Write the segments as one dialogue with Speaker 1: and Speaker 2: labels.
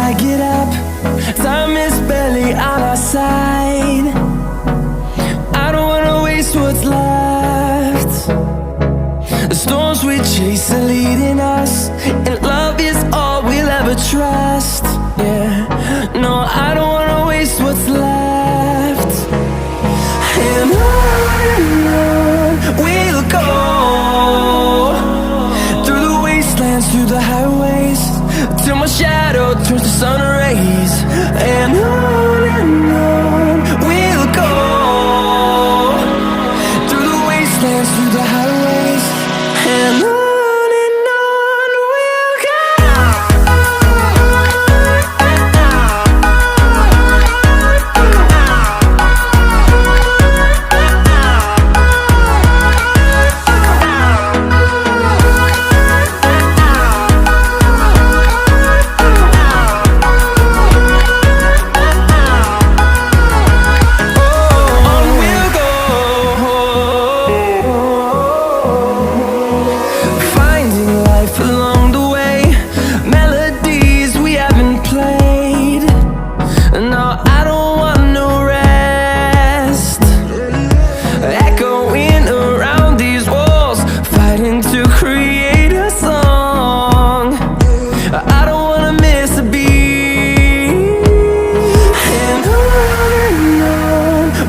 Speaker 1: I get up, time is barely on our side. I don't wanna waste what's left. The storms we chase are leading us, and love is all we'll ever trust. Yeah, no, I don't wanna waste what's left. And on we'll go, through the wastelands, through the highways, till my shadow turns to sun rays. And on we'll go, through the wastelands, through the highways, and on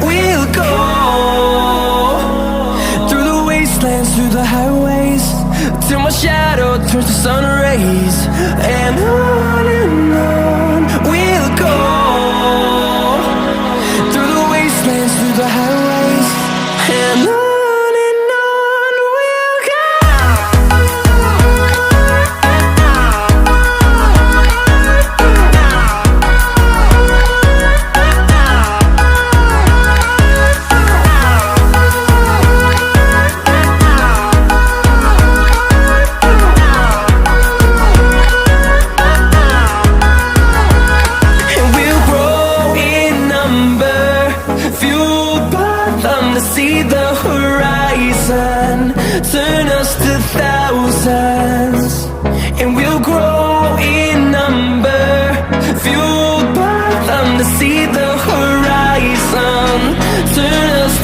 Speaker 1: we'll go. Through the highways, till my shadow turns to sun rays. And on we'll go, through the wastelands, through the highways, and on we'll go. See the horizon turn